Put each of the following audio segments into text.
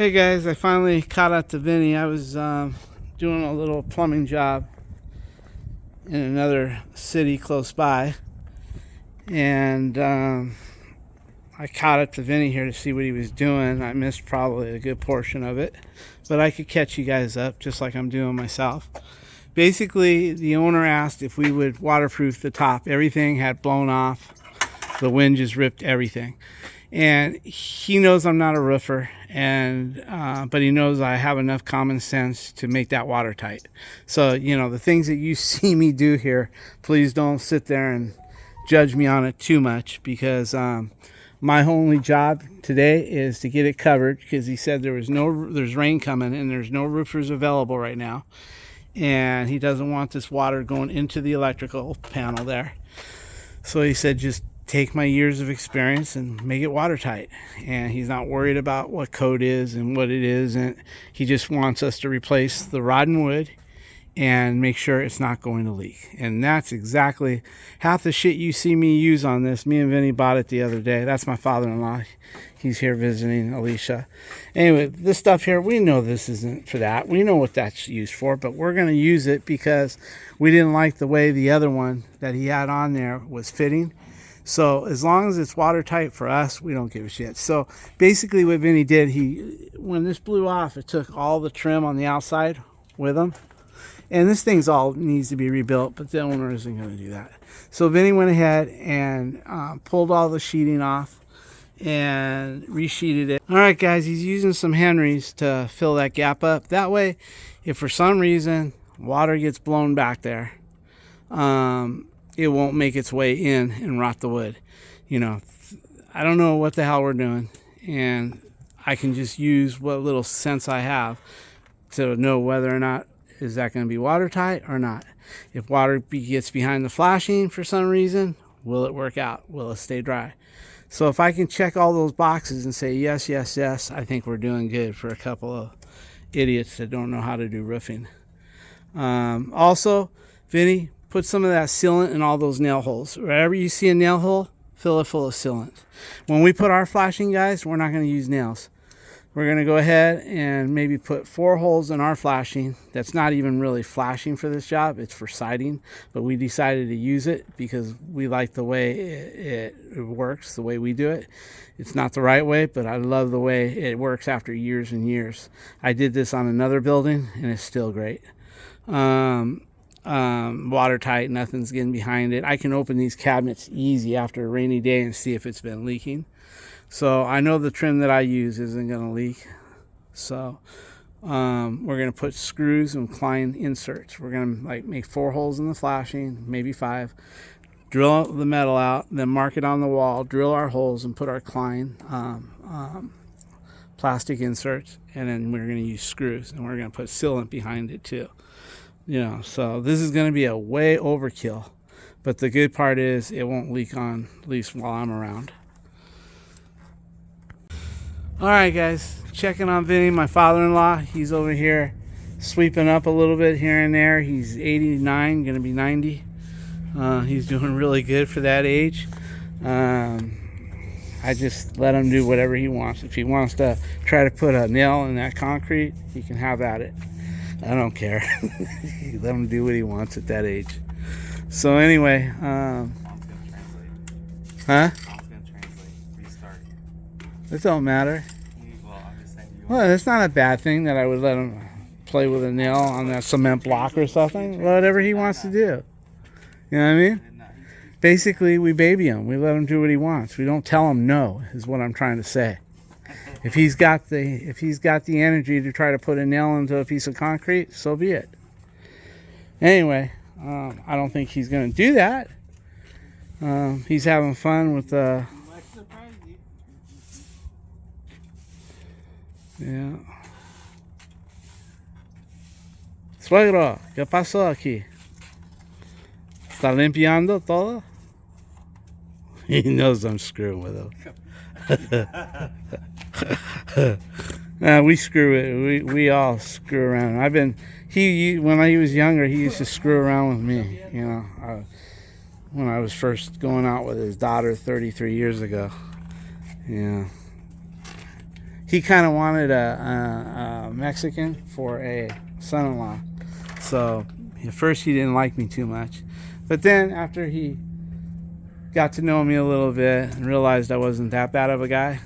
Hey guys, I finally caught up to Vinny. I was doing a little plumbing job in another city close by, and I caught up to Vinny here to see what he was doing. I missed probably a good portion of it, but I could catch you guys up just like I'm doing myself. Basically, the owner asked if we would waterproof the top. Everything had blown off. The wind just ripped everything. And he knows I'm not a roofer, and but he knows I have enough common sense to make that watertight. So, you know, the things that you see me do here, please don't sit there and judge me on it too much, because my only job today is to get it covered, because he said there's rain coming and there's no roofers available right now, and he doesn't want this water going into the electrical panel there. So he said just take my years of experience and make it watertight, and he's not worried about what code is and what it is, and he just wants us to replace the rod and wood and make sure it's not going to leak. And that's exactly half the shit you see me use on this. Me and Vinny bought it the other day. That's my father-in-law. He's here visiting Alicia. Anyway, this stuff here, we know this isn't for that. We know what that's used for, but we're going to use it because we didn't like the way the other one that he had on there was fitting. So as long as it's watertight for us, we don't give a shit. So basically what Vinny did, when this blew off, it took all the trim on the outside with him. And this thing's all needs to be rebuilt, but the owner isn't going to do that. So Vinny went ahead and pulled all the sheeting off and resheeted it. All right, guys, he's using some Henrys to fill that gap up. That way, if for some reason water gets blown back there, it won't make its way in and rot the wood. You know, I don't know what the hell we're doing, and I can just use what little sense I have to know whether or not is that going to be watertight or not. If water gets behind the flashing for some reason, will it work out? Will it stay dry? So if I can check all those boxes and say yes, yes, yes, I think we're doing good for a couple of idiots that don't know how to do roofing. Also, Vinny, put some of that sealant in all those nail holes. Wherever you see a nail hole, fill it full of sealant. When we put our flashing, guys, we're not going to use nails. We're going to go ahead and maybe put 4 holes in our flashing. That's not even really flashing for this job. It's for siding. But we decided to use it because we like the way it works, the way we do it. It's not the right way, but I love the way it works after years and years. I did this on another building, and it's still great. Watertight, nothing's getting behind it. I can open these cabinets easy after a rainy day and see if it's been leaking. So I know the trim that I use isn't going to leak. So we're going to put screws and Klein inserts. We're going to make 4 holes in the flashing, maybe 5. Drill the metal out, then mark it on the wall, drill our holes, and put our Klein plastic inserts. And then we're going to use screws, and we're going to put sealant behind it too. You know, so this is going to be a way overkill, but the good part is it won't leak on, at least while I'm around. All right, guys, checking on Vinny, my father-in-law. He's over here sweeping up a little bit here and there. He's 89, going to be 90. He's doing really good for that age. I just let him do whatever he wants. If he wants to try to put a nail in that concrete, he can have at it. I don't care. Let him do what he wants at that age. So anyway, huh? It don't matter. Well, it's not a bad thing that I would let him play with a nail on that cement block or something. Whatever he wants to do. You know what I mean? Basically, we baby him. We let him do what he wants. We don't tell him no, is what I'm trying to say. If he's got the energy to try to put a nail into a piece of concrete, so be it. Anyway, I don't think he's going to do that. He's having fun with yeah. Suegro, ¿qué pasó aquí? ¿Está limpiando todo? He knows I'm screwing with him. We screw it. We all screw around. When he was younger, he used to screw around with me. You know, when I was first going out with his daughter 33 years ago. Yeah. he kind of wanted a Mexican for a son-in-law. So at first he didn't like me too much, but then after he got to know me a little bit and realized I wasn't that bad of a guy,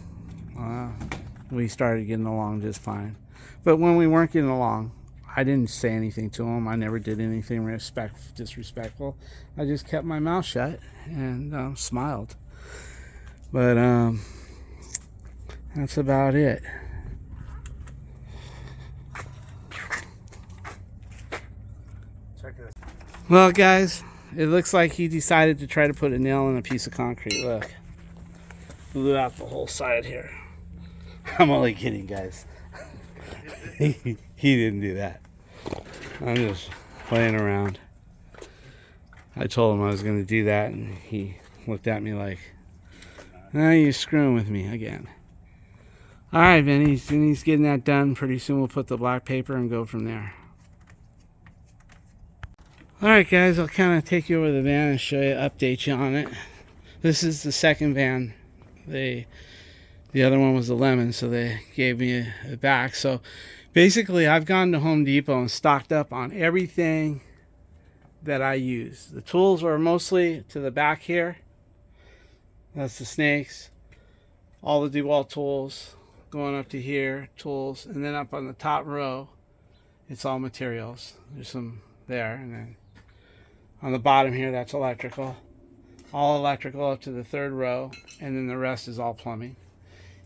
we started getting along just fine. But when we weren't getting along, I didn't say anything to him. I never did anything disrespectful. I just kept my mouth shut and smiled. But that's about it. Check this. Well, guys, it looks like he decided to try to put a nail in a piece of concrete. Look, blew out the whole side here. I'm only kidding, guys. He didn't do that. I'm just playing around. I told him I was going to do that, and he looked at me like, "Now you're screwing with me again." All right, Vinny's getting that done. Pretty soon we'll put the black paper and go from there. All right, guys, I'll kind of take you over the van and show you, update you on it. This is the second van. The other one was the lemon, so they gave me it back. So basically, I've gone to Home Depot and stocked up on everything that I use. The tools are mostly to the back here. That's the snakes. All the DeWalt tools going up to here, tools, and then up on the top row, it's all materials. There's some there, and then on the bottom here, that's electrical. All electrical up to the third row, and then the rest is all plumbing.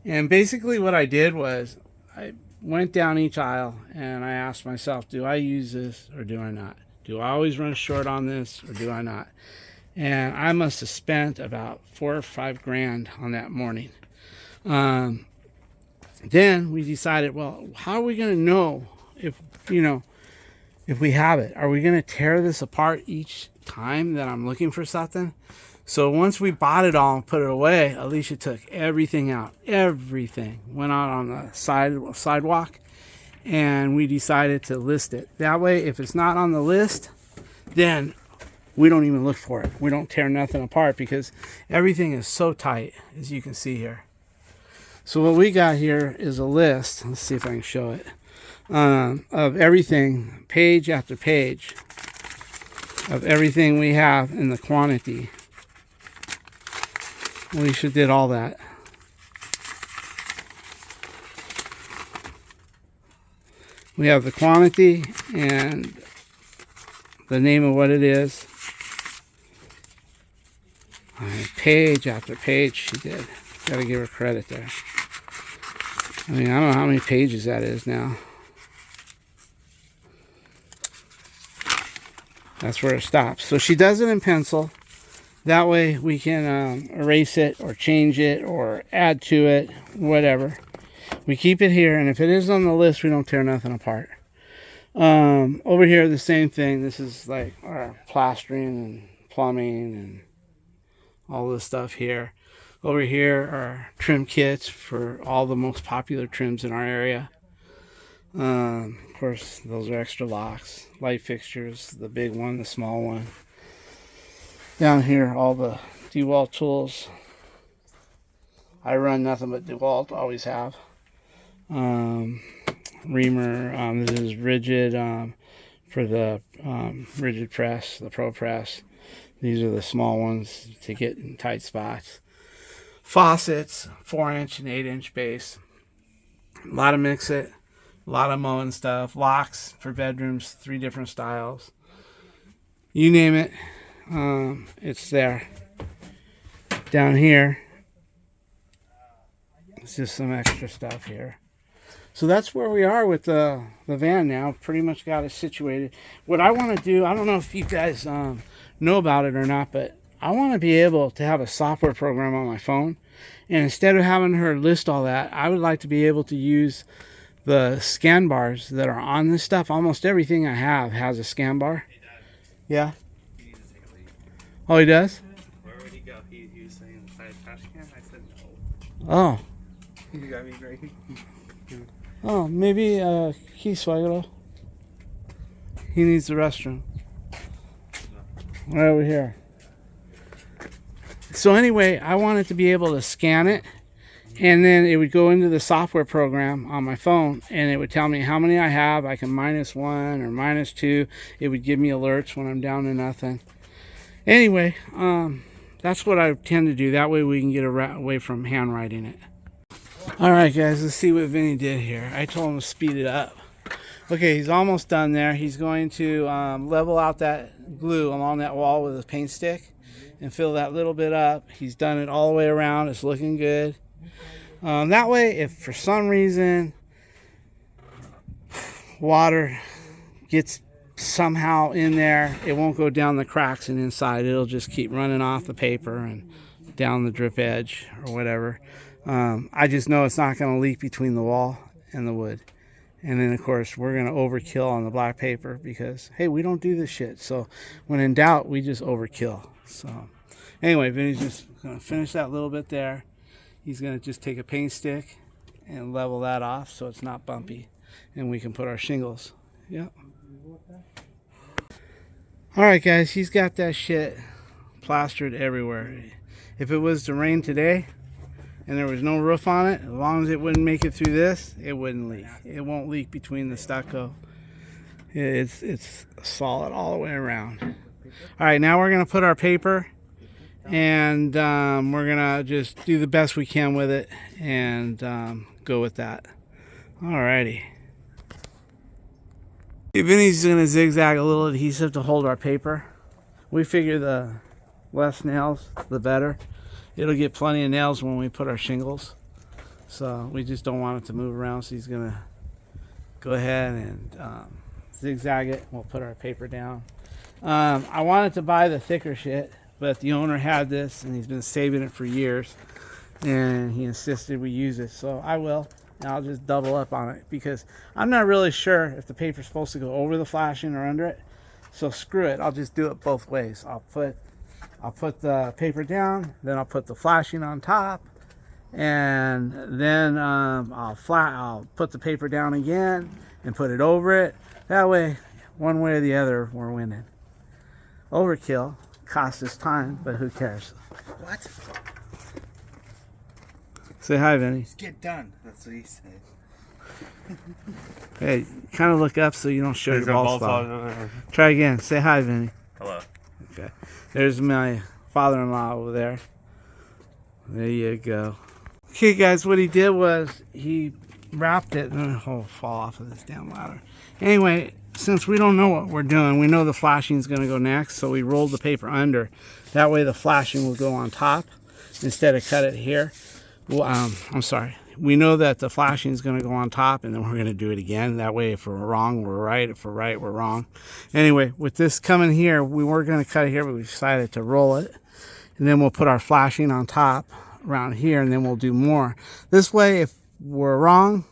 And basically what I did was I went down each aisle and I asked myself, do I use this or do I not? Do I always run short on this or do I not? And I must have spent about $4 or $5 grand on that morning. Then we decided, well, how are we going to know if we have it? Are we going to tear this apart each time that I'm looking for something? So once we bought it all and put it away, Alicia took everything out. Everything went out on the sidewalk, and we decided to list it. That way, if it's not on the list, then we don't even look for it. We don't tear nothing apart because everything is so tight, as you can see here. So what we got here is a list. Let's see if I can show it. Of everything, page after page, of everything we have in the quantity. Alicia did all that. We have the quantity and the name of what it is. Page after page she did. Gotta give her credit there. I mean, I don't know how many pages that is now. That's where it stops. So she does it in pencil. That way we can erase it or change it or add to it, whatever. We keep it here, and if it is on the list, we don't tear nothing apart. Over here, the same thing. This is like our plastering and plumbing and all this stuff here. Over here are trim kits for all the most popular trims in our area. Of course, those are extra locks, light fixtures, the big one, the small one. Down here, all the DeWalt tools. I run nothing but DeWalt, always have. Reamer, this is rigid for the rigid press, the Pro Press. These are the small ones to get in tight spots. Faucets, 4-inch and 8-inch base. A lot of mix it, a lot of mowing stuff. Locks for bedrooms, 3 different styles. You name it. It's there. Down here, it's just some extra stuff here. So that's where we are with the van now. Pretty much got it situated. What I want to do, I don't know if you guys know about it or not, but I want to be able to have a software program on my phone. And instead of having her list all that, I would like to be able to use the scan bars that are on this stuff. Almost everything I have has a scan bar. Yeah. Oh, he does? Where would he go? He was saying inside a trash can. I said no. Oh. You got me great. Oh, maybe aquí suegro. He needs the restroom. Right over here. So anyway, I wanted to be able to scan it And then it would go into the software program on my phone, and it would tell me how many I have. I can -1 or -2. It would give me alerts when I'm down to nothing. Anyway, that's what I tend to do. That way we can get away from handwriting it. All right, guys, let's see what Vinny did here. I told him to speed it up. Okay, he's almost done there. He's going to level out that glue along that wall with a paint stick and fill that little bit up. He's done it all the way around. It's looking good. That way, if for some reason water gets somehow in there, it won't go down the cracks and inside. It'll just keep running off the paper and down the drip edge or whatever. I just know it's not going to leak between the wall and the wood. And then, of course, we're going to overkill on the black paper because, hey, we don't do this shit. So when in doubt, we just overkill. So anyway, Vinny's just going to finish that little bit there. He's going to just take a paint stick and level that off so it's not bumpy. And we can put our shingles. Yep. All right, guys, he's got that shit plastered everywhere. If it was to rain today and there was no roof on it, as long as it wouldn't make it through this, it wouldn't leak. It won't leak between the stucco. It's solid all the way around. All right, now we're going to put our paper, and we're going to just do the best we can with it and go with that. All righty. Vinny's going to zigzag a little adhesive to hold our paper. We figure the less nails, the better. It'll get plenty of nails when we put our shingles. So we just don't want it to move around. So he's going to go ahead and zigzag it. We'll put our paper down. I wanted to buy the thicker shit, but the owner had this and he's been saving it for years. And he insisted we use it. So I will. And I'll just double up on it because I'm not really sure if the paper's supposed to go over the flashing or under it. So screw it. I'll just do it both ways. I'll put the paper down, then I'll put the flashing on top, and then I'll put the paper down again and put it over it. That way, one way or the other, we're winning. Overkill costs us time, but who cares? What? Say hi, Vinny. Just get done. That's what he said. Hey, kind of look up so you don't show your bald spot. Try again. Say hi, Vinny. Hello. Okay. There's my father-in-law over there. There you go. Okay, guys, what he did was he wrapped it. Oh, fall off of this damn ladder. Anyway, since we don't know what we're doing, we know the flashing is going to go next, so we rolled the paper under. That way the flashing will go on top instead of cut it here. Well, I'm sorry. We know that the flashing is going to go on top, and then we're going to do it again. That way, if we're wrong, we're right. If we're right, we're wrong. Anyway, with this coming here, we were going to cut it here, but we decided to roll it. And then we'll put our flashing on top around here, and then we'll do more. This way, if we're wrong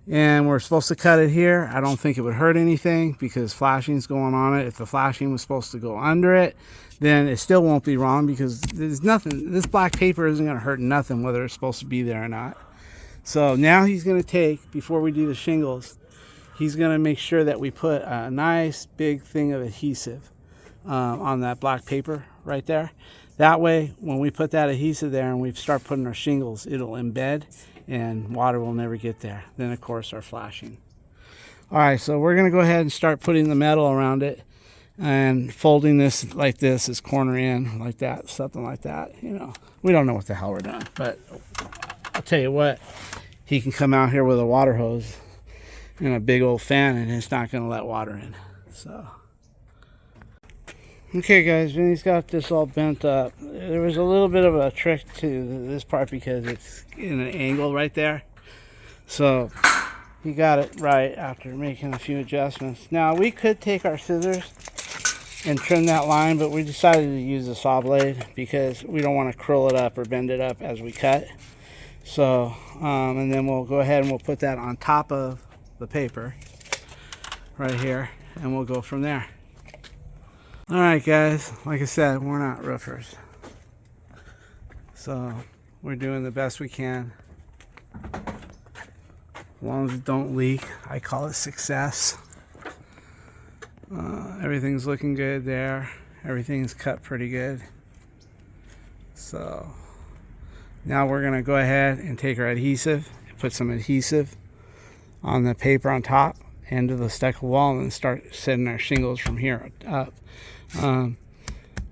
and we're supposed to cut it here, I don't think it would hurt anything because flashing's going on it. If the flashing was supposed to go under it, then it still won't be wrong because there's nothing. This black paper isn't going to hurt nothing whether it's supposed to be there or not. So now he's going to take, before we do the shingles, he's going to make sure that we put a nice big thing of adhesive on that black paper right there. That way, when we put that adhesive there and we start putting our shingles, it'll embed and water will never get there. Then, of course, our flashing. All right, so we're going to go ahead and start putting the metal around it and folding this like this, is corner in like that, something like that. You know, we don't know what the hell we're doing, but I'll tell you what, he can come out here with a water hose and a big old fan and it's not going to let water in. So okay, guys, Vinny's got this all bent up. There was a little bit of a trick to this part because it's in an angle right there, so he got it right after making a few adjustments. Now we could take our scissors and trim that line, but we decided to use a saw blade because we don't want to curl it up or bend it up as we cut. So and then we'll go ahead and we'll put that on top of the paper right here, and we'll go from there. All right, guys, like I said, we're not roofers, so we're doing the best we can. As long as it don't leak, I call it success. Everything's looking good there. Everything's cut pretty good. So Now we're going to go ahead and take our adhesive, put some adhesive on the paper on top and to the stucco wall, and start setting our shingles from here up.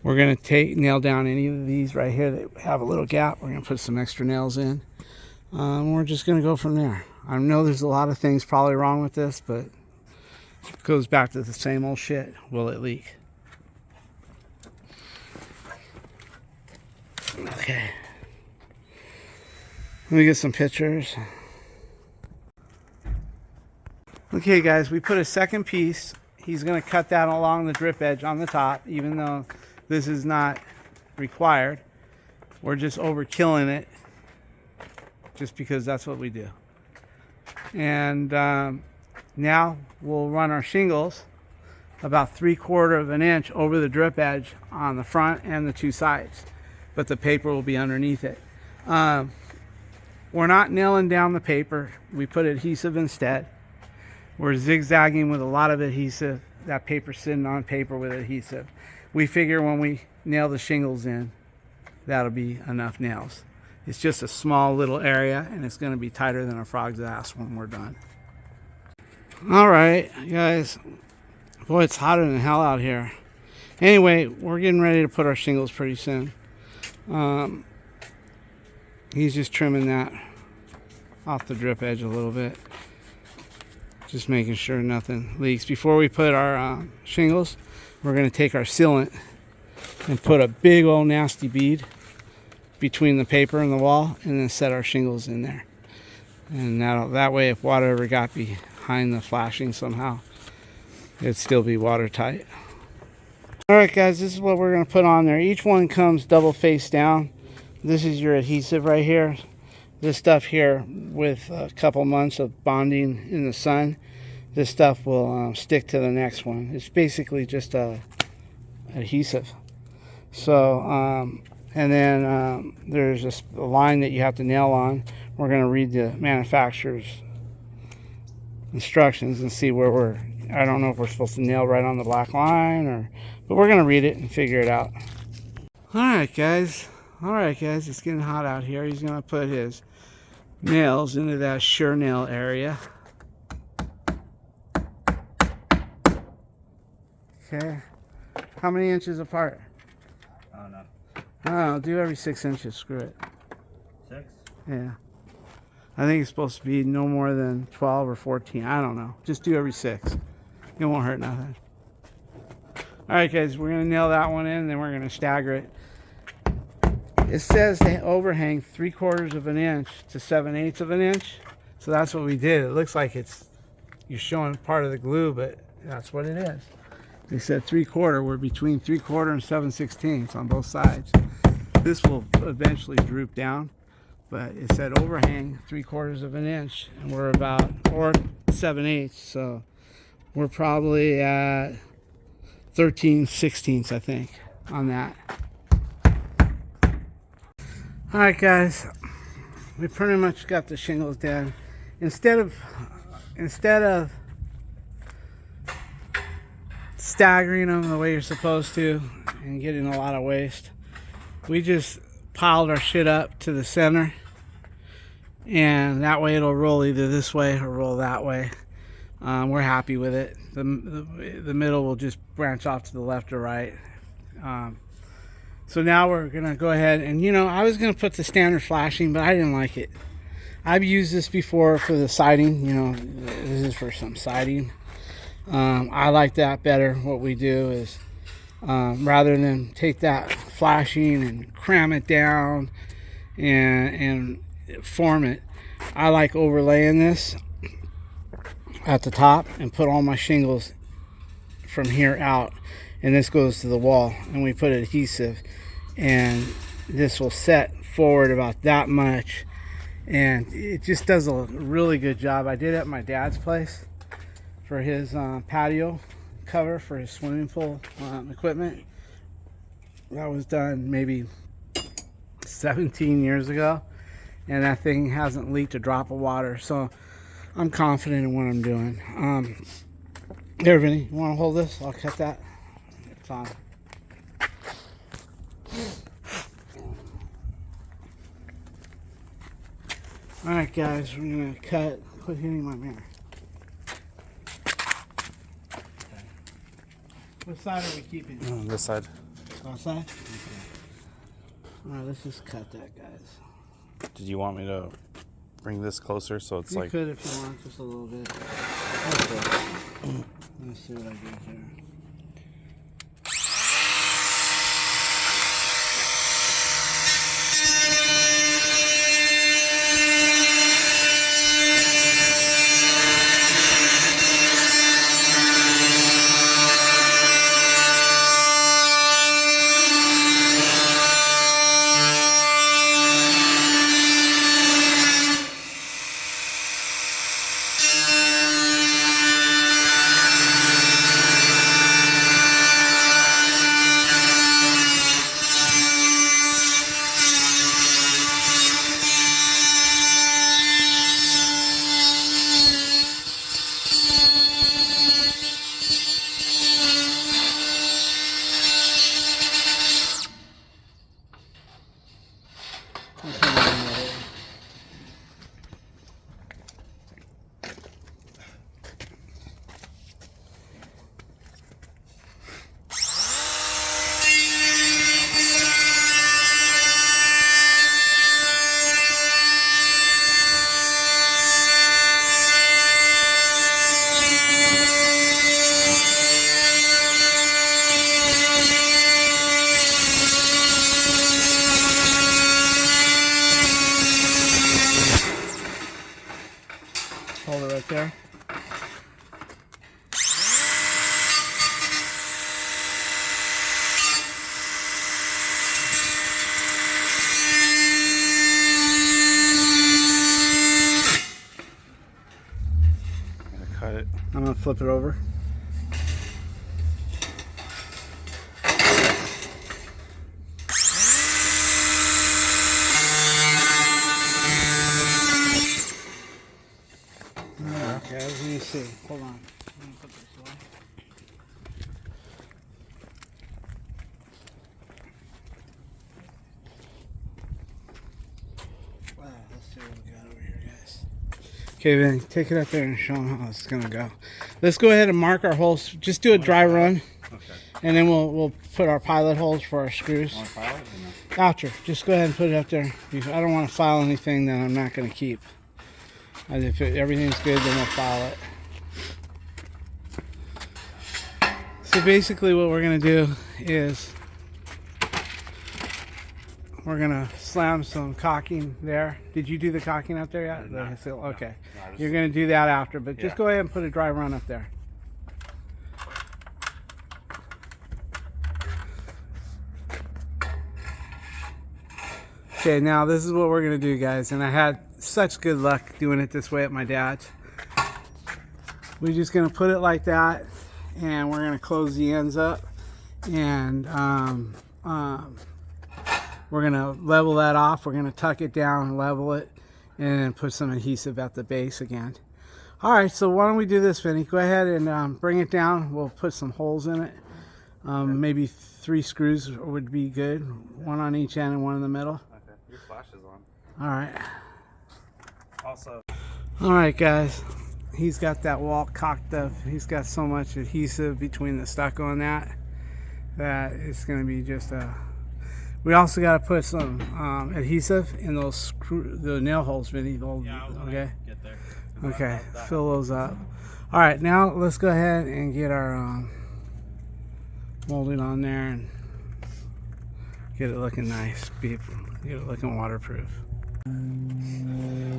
We're going to nail down any of these right here that have a little gap. We're going to put some extra nails in. We're just going to go from there. I know there's a lot of things probably wrong with this, but it goes back to the same old shit. Will it leak? Okay. Let me get some pictures. Okay, guys, we put a second piece. He's going to cut that along the drip edge on the top, even though this is not required. We're just overkilling it just because that's what we do. And now we'll run our shingles about 3/4 of an inch over the drip edge on the front and the two sides, but the paper will be underneath it. We're not nailing down the paper. We put adhesive instead. We're zigzagging with a lot of adhesive. That paper sitting on paper with adhesive. We figure when we nail the shingles in, that'll be enough nails. It's just a small little area, and it's going to be tighter than a frog's ass when we're done. All right, guys. Boy, it's hotter than hell out here. Anyway, we're getting ready to put our shingles pretty soon. He's just trimming that off the drip edge a little bit. Just making sure nothing leaks. Before we put our shingles, we're going to take our sealant and put a big old nasty bead between the paper and the wall, and then set our shingles in there. And that way, if water ever got behind the flashing somehow, it'd still be watertight. All right, guys, this is what we're going to put on there. Each one comes double face down. This is your adhesive right here. This stuff here, with a couple months of bonding in the sun, this stuff will stick to the next one. It's basically just adhesive. So, and then there's a line that you have to nail on. We're going to read the manufacturer's instructions and see where I don't know if we're supposed to nail right on the black line, but we're going to read it and figure it out. All right, guys, it's getting hot out here. He's going to put his nails into that sure nail area. Okay. How many inches apart? I don't know. Oh, do every 6 inches. Screw it. 6? Yeah. I think it's supposed to be no more than 12 or 14. I don't know. Just do every 6. It won't hurt nothing. All right, guys, we're going to nail that one in, and then we're going to stagger it. It says to overhang 3/4 of an inch to 7/8 of an inch. So that's what we did. It looks like you're showing part of the glue, but that's what it is. They said 3/4. We're between 3/4 and 7/16 on both sides. This will eventually droop down, but it said overhang 3/4 of an inch, and we're about, or 7/8. So we're probably at 13/16, I think, on that. All right, guys, we pretty much got the shingles done. Instead of staggering them the way you're supposed to and getting a lot of waste, we just piled our shit up to the center, and that way it'll roll either this way or roll that way. We're happy with it. The middle will just branch off to the left or right. So now we're going to go ahead and, I was going to put the standard flashing, but I didn't like it. I've used this before for the siding. This is for some siding. I like that better. What we do is, rather than take that flashing and cram it down and form it, I like overlaying this at the top and put all my shingles from here out, and this goes to the wall, and we put adhesive, and this will set forward about that much, and it just does a really good job. I did it at my dad's place for his patio cover for his swimming pool equipment. That was done maybe 17 years ago, and that thing hasn't leaked a drop of water, so I'm confident in what I'm doing. Here, Vinny, you want to hold this? I'll cut that. It's on. Alright guys, we're gonna cut. Quit hitting my mirror. What side are we keeping? This side. Outside? Okay. Alright, let's just cut that, guys. Did you want me to bring this closer so it's You like... could if you want, just a little bit. Okay. Let's see what I do here. Hold it right there. I'm gonna cut it. I'm gonna flip it over. Okay, let me see. Hold on. Let me put this away. Wow, let's see what we got over here, guys. Okay, then take it up there and show them how it's gonna go. Let's go ahead and mark our holes. Just do a dry run, Okay. and then we'll put our pilot holes for our screws. Want to file it or After, just go ahead and put it up there. I don't want to file anything that I'm not going to keep. And if everything's good, then we'll file it. So basically what we're going to do is we're going to slam some caulking there. Did you do the caulking up there yet? No. Okay. No, You're going to do that after, but just Yeah. go ahead and put a dry run up there. Okay, now this is what we're gonna do, guys, and I had such good luck doing it this way at my dad's. We're just gonna put it like that, and we're gonna close the ends up, and we're gonna level that off. We're gonna tuck it down, level it, and then put some adhesive at the base again. All right, so why don't we do this, Vinny? Go ahead and bring it down. We'll put some holes in it. Maybe 3 screws would be good, one on each end and one in the middle. Okay. Your flash is on. All right. Also, All right, guys. He's got that wall cocked up. He's got so much adhesive between the stucco and that it's going to be just a... We also got to put some adhesive in those the nail holes, Vinny. Okay. get there. Okay. Fill those up. All right. Now let's go ahead and get our molding on there and get it looking nice. Get it looking waterproof.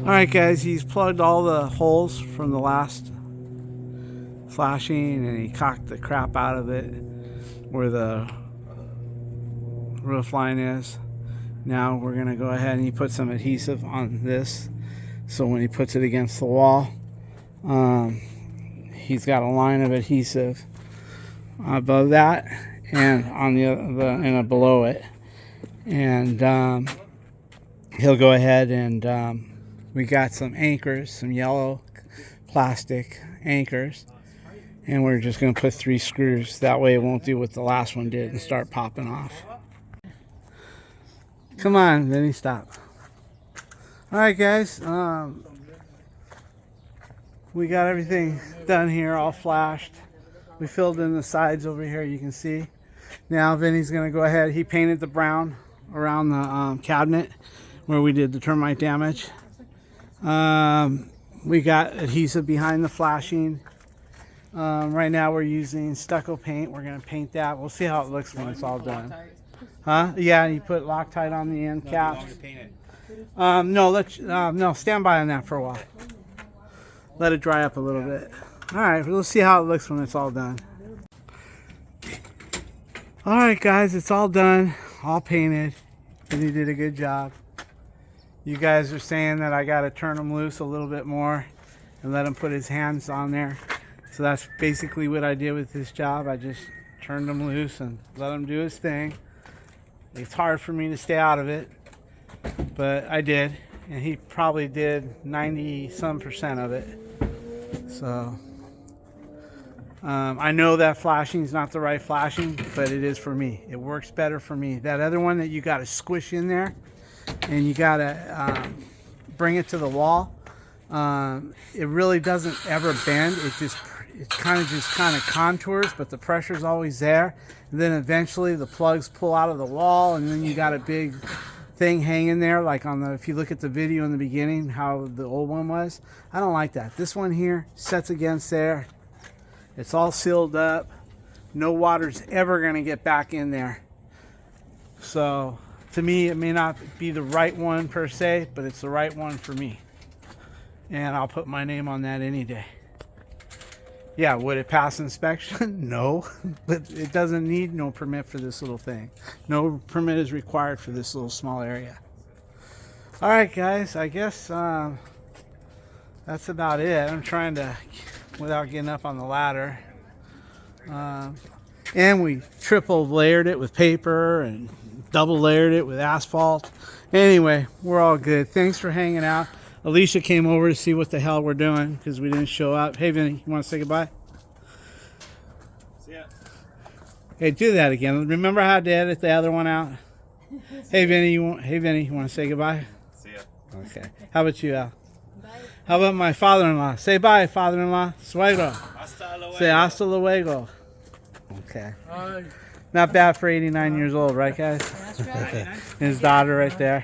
Alright guys, he's plugged all the holes from the last flashing and he cocked the crap out of it where the roof line is. Now we're going to go ahead and he put some adhesive on this so when he puts it against the wall, he's got a line of adhesive above that and on and below it, and he'll go ahead and we got some anchors, some yellow plastic anchors, and we're just going to put 3 screws. That way it won't do what the last one did and start popping off. Come on, Vinny, stop. All right, guys. We got everything done here, all flashed. We filled in the sides over here, you can see. Now Vinny's gonna go ahead. He painted the brown around the cabinet where we did the termite damage. We got adhesive behind the flashing. Right now we're using stucco paint. We're gonna paint that. We'll see how it looks when it's all done. Huh? Yeah, you put Loctite on the end cap. No, no, stand by on that for a while. Let it dry up a little bit. All right, we'll see how it looks when it's all done. All right, guys, it's all done, all painted, and he did a good job. You guys are saying that I got to turn him loose a little bit more and let him put his hands on there. So that's basically what I did with this job. I just turned him loose and let him do his thing. It's hard for me to stay out of it, but I did, and he probably did 90-some% of it. So I know that flashing is not the right flashing, but it is for me. It works better for me. That other one that you got to squish in there and you got to bring it to the wall, it really doesn't ever bend. It kind of contours, but the pressure is always there. And then eventually the plugs pull out of the wall, and then you got a big thing hanging there, like on the, if you look at the video in the beginning, how the old one was. I don't like that. This one here sets against there. It's all sealed up. No water's ever going to get back in there. So to me, it may not be the right one per se, but it's the right one for me. And I'll put my name on that any day. Yeah, would it pass inspection? No, but it doesn't need no permit for this little thing. No permit is required for this little small area. All right, guys, I guess that's about it. I'm trying to, without getting up on the ladder. And we triple layered it with paper and double layered it with asphalt. Anyway, we're all good. Thanks for hanging out. Alicia came over to see what the hell we're doing because we didn't show up. Hey, Vinny, you want to say goodbye? See ya. Hey, do that again. Remember how to edit the other one out? Hey, Vinny, you want to say goodbye? See ya. Okay. How about you, Al? Bye. How about my father-in-law? Say bye, father-in-law. Suegro. Hasta luego. Say hasta luego. Okay. Not bad for 89 years old, right, guys? That's right. His daughter right there.